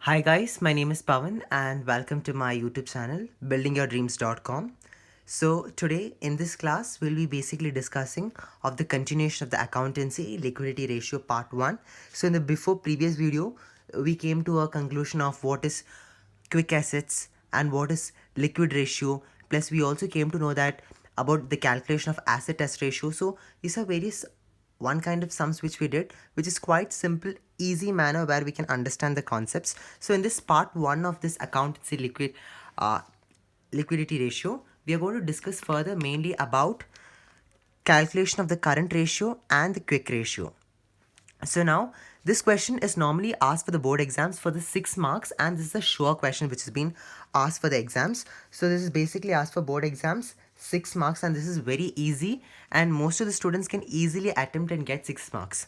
Hi guys, my name is Pawan and welcome to my YouTube channel buildingyourdreams.com. So today in this class we'll be basically discussing of the continuation of the accountancy liquidity ratio part 1. So in the before previous video we came to a conclusion of what is quick assets and what is liquid ratio, plus we also came to know that about the calculation of asset test ratio. So these are various one kind of sums which we did, which is quite simple, easy manner where we can understand the concepts. So in this part 1 of this accountancy liquidity ratio, we are going to discuss further mainly about calculation of the current ratio and the quick ratio. So now this question is normally asked for the board exams for the 6 marks, and this is a sure question which has been asked for the exams. So this is basically asked for board exams 6 marks, and this is very easy and most of the students can easily attempt and get 6 marks.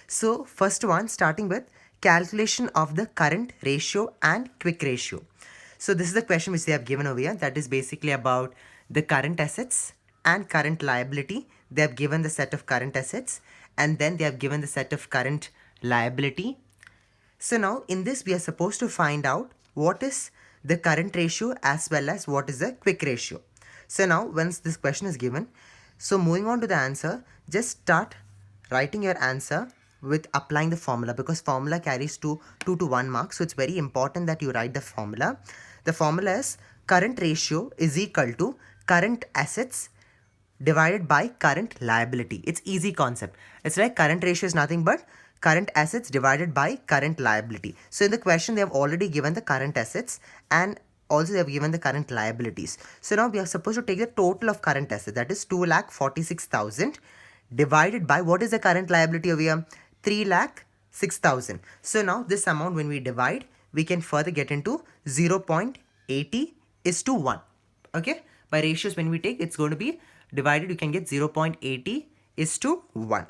So first one, starting with calculation of the current ratio and quick ratio. So this is the question which they have given over here, that is basically about the current assets and current liability. They have given the set of current assets and then they have given the set of current liability. So now in this we are supposed to find out what is the current ratio as well as what is the quick ratio. So now once this question is given, so moving on to the answer, just start writing your answer with applying the formula, because formula carries 2 to 1 mark. So it's very important that you write the formula. The formula is current ratio is equal to current assets divided by current liability. It's easy concept. It's like current ratio is nothing but current assets divided by current liability. So in the question they have already given the current assets and also they have given the current liabilities. So now we are supposed to take the total of current assets, that is 2,46,000 divided by what is the current liability over here, 3,06,000. So now this amount when we divide, we can further get into 0.80 is to 1. Okay, by ratios when we take, it's going to be divided, you can get 0.80 is to 1.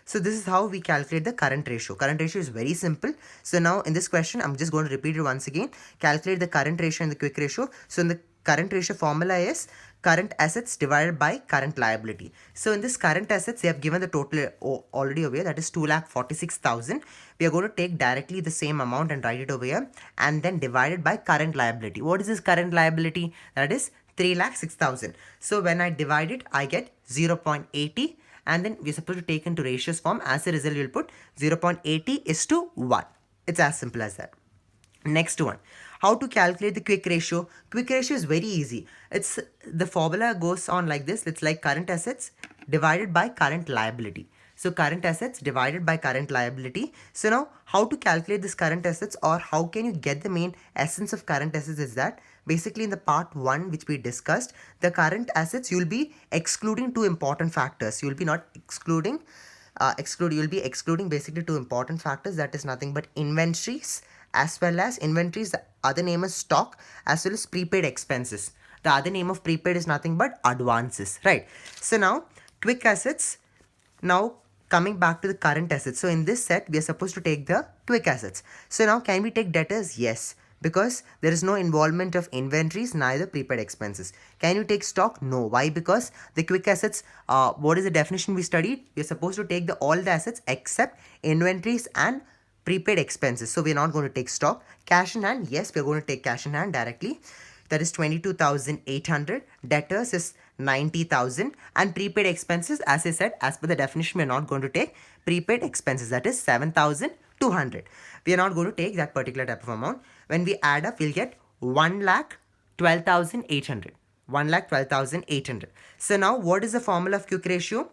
So this is how we calculate the current ratio. Current ratio is very simple. So now in this question, I'm just going to repeat it once again. Calculate the current ratio and the quick ratio. So in the current ratio formula is current assets divided by current liability. So in this current assets, they have given the total already over here, that is 2,46,000. We are going to take directly the same amount and write it over here and then divided by current liability. What is this current liability? That is 3,06,000. So when I divide it, I get 0.80 and then we're supposed to take into ratios form. As a result, you'll put 0.80 is to 1. It's as simple as that. Next one, how to calculate the quick ratio. Quick ratio is very easy. It's the formula goes on like this. It's like current assets divided by current liability. So current assets divided by current liability. So now how to calculate this current assets, or how can you get the main essence of current assets, is that basically in the part 1 which we discussed, the current assets you'll be excluding two important factors. You'll be not excluding you'll be excluding basically two important factors, that is nothing but inventories, as well as inventories, the other name is stock, as well as prepaid expenses. The other name of prepaid is nothing but advances, right? So now quick assets. Now coming back to the current assets, so in this set we are supposed to take the quick assets. So now can we take debtors? Yes, because there is no involvement of inventories, neither prepaid expenses. Can you take stock? No. Why? Because the quick assets, what is the definition we studied? We are supposed to take all the assets except inventories and prepaid expenses. So we're not going to take stock. Cash in hand, yes, we're going to take cash in hand directly. That is 22,800. Debtors is 90,000, and prepaid expenses, as I said, as per the definition, we're not going to take prepaid expenses, that is 7,200. We are not going to take that particular type of amount. When we add up, we'll get 1,12,800. 1,12,800. So now what is the formula of quick ratio?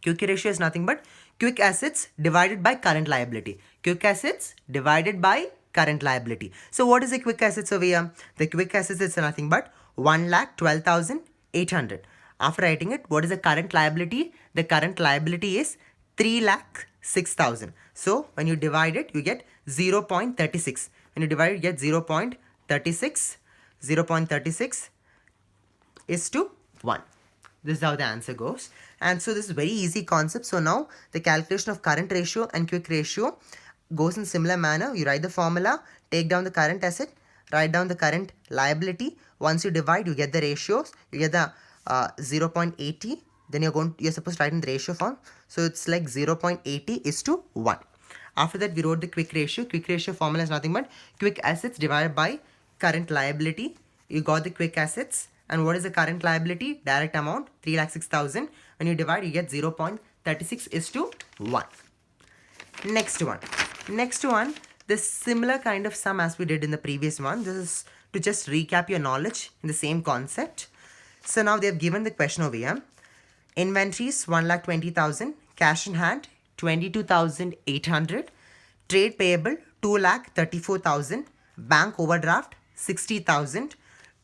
Quick ratio is nothing but quick assets divided by current liability. Quick assets divided by current liability. So what is the quick assets over here? The quick assets is nothing but 1,12,800. After writing it, what is the current liability? The current liability is 3,06,000. So when you divide it, you get 0.36. When you divide it, you get 0.36. 0.36 is to 1. This is how the answer goes. And so this is very easy concept. So now the calculation of current ratio and quick ratio goes in similar manner. You write the formula, take down the current asset, write down the current liability. Once you divide, you get the ratios. You get the 0.80. Then you're supposed to write in the ratio form. So it's like 0.80 is to 1. After that, we wrote the quick ratio. Quick ratio formula is nothing but quick assets divided by current liability. You got the quick assets. And what is the current liability? Direct amount, 3,06,000. When you divide, you get 0.36 is to 1. Next one. Next one, the similar kind of sum as we did in the previous one. This is to just recap your knowledge in the same concept. So now they have given the question over here. Inventories 1,20,000, cash in hand 22,800, trade payable 2,34,000, bank overdraft 60,000,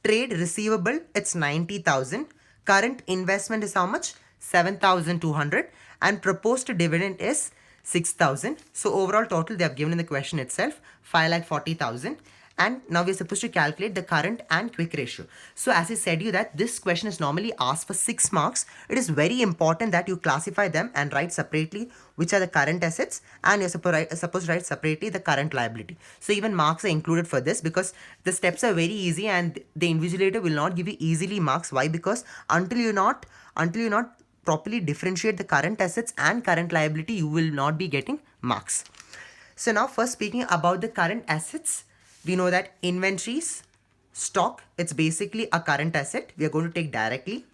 trade receivable it's 90,000, current investment is how much? 7,200, and proposed dividend is 6,000. So overall total they have given in the question itself 5,40,000. And now we're supposed to calculate the current and quick ratio. So as I said you that this question is normally asked for 6 marks. It is very important that you classify them and write separately which are the current assets, and you're supposed to write separately the current liability. So even marks are included for this because the steps are very easy and the invigilator will not give you easily marks. Why? Because until you not properly differentiate the current assets and current liability, you will not be getting marks. So now first speaking about the current assets, we know that inventories, stock, it's basically a current asset. We are going to take directly.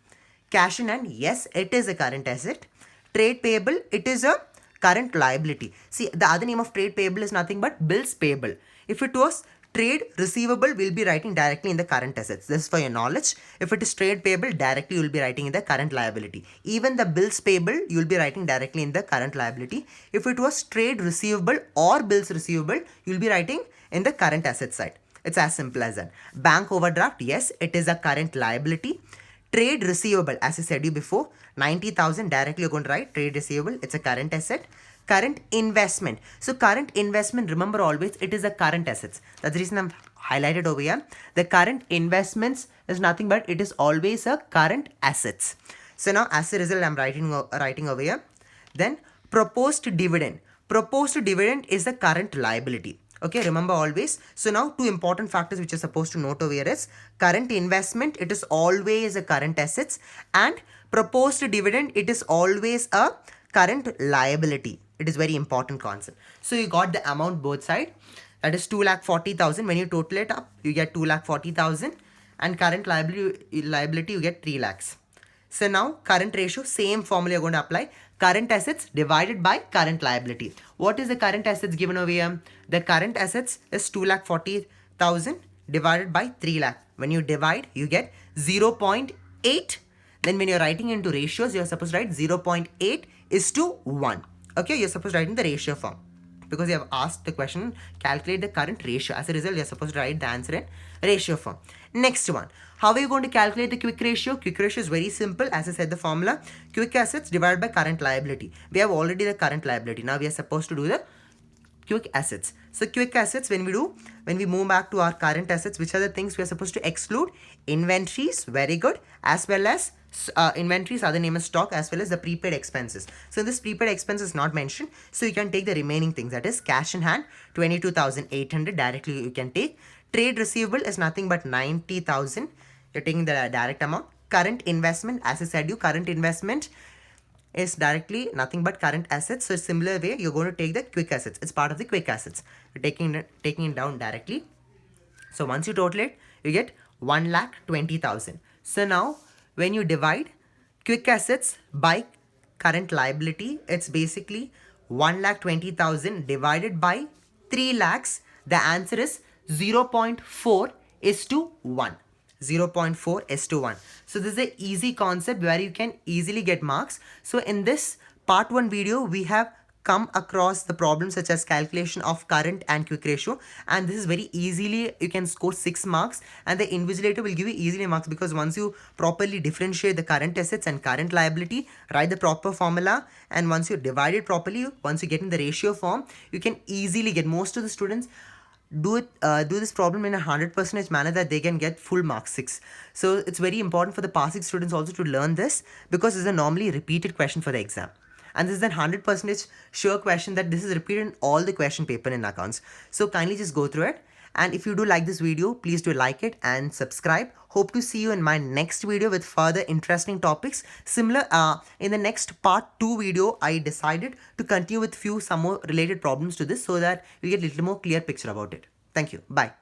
Cash in hand, yes, it is a current asset. Trade payable, it is a current liability. See, the other name of trade payable is nothing but bills payable. If it was trade receivable, we'll be writing directly in the current assets. This is for your knowledge. If it is trade payable, directly you'll be writing in the current liability. Even the bills payable, you'll be writing directly in the current liability. If it was trade receivable or bills receivable, you'll be writing in the current asset side. It's as simple as that. Bank overdraft, yes, it is a current liability. Trade receivable, as I said you before, 90,000 directly you're going to write trade receivable. It's a current asset. Current investment. So current investment, remember always, it is a current assets. That's the reason I'm highlighted over here. The current investments is nothing but it is always a current assets. So now as a result, I'm writing over here. Then proposed dividend. Proposed dividend is the current liability. Okay, remember always. So now 2 important factors which you're supposed to note over here is current investment, it is always a current assets, and proposed dividend, it is always a current liability. It is very important concept. So you got the amount both side, that is 2,40,000. When you total it up, you get 2,40,000, and current liability you get 3 lakhs. So now current ratio, same formula you're going to apply. Current assets divided by current liability. What is the current assets given over here? The current assets is 2,40,000 divided by 3 lakh. When you divide, you get 0.8. Then when you're writing into ratios, you're supposed to write 0.8 is to 1. Okay, you're supposed to write in the ratio form. Because you have asked the question, calculate the current ratio. As a result, you're supposed to write the answer in ratio form. Next one. How are you going to calculate the quick ratio? Quick ratio is very simple. As I said, the formula, quick assets divided by current liability. We have already the current liability. Now we are supposed to do the quick assets. So quick assets, when we move back to our current assets, which are the things we are supposed to exclude? Inventories, very good, as well as inventories, other name is stock, as well as the prepaid expenses. So this prepaid expense is not mentioned, so you can take the remaining things, that is cash in hand 22,800 directly you can take. Trade receivable is nothing but 90,000. You're taking the direct amount. Current investment, as I said you, current investment is directly nothing but current assets. So similar way, you're going to take the quick assets. It's part of the quick assets. You're taking it down directly. So once you total it, you get 1,20,000. So now when you divide quick assets by current liability, it's basically 1,20,000 divided by 3 lakhs. The answer is 0.4 is to 1. 0.4 is to 1. So this is an easy concept where you can easily get marks. So in this part 1 video, we have come across the problems such as calculation of current and quick ratio, and this is very easily you can score 6 marks, and the invigilator will give you easily marks because once you properly differentiate the current assets and current liability, write the proper formula, and once you divide it properly, once you get in the ratio form, you can easily get. Most of the students do this problem in a 100% manner that they can get full marks 6. So it's very important for the passing students also to learn this because it's a normally repeated question for the exam. And this is a 100% sure question that this is repeated in all the question paper in accounts. So kindly just go through it. And if you do like this video, please do like it and subscribe. Hope to see you in my next video with further interesting topics. Similar, in the next part 2 video, I decided to continue with some more related problems to this so that you get a little more clear picture about it. Thank you. Bye.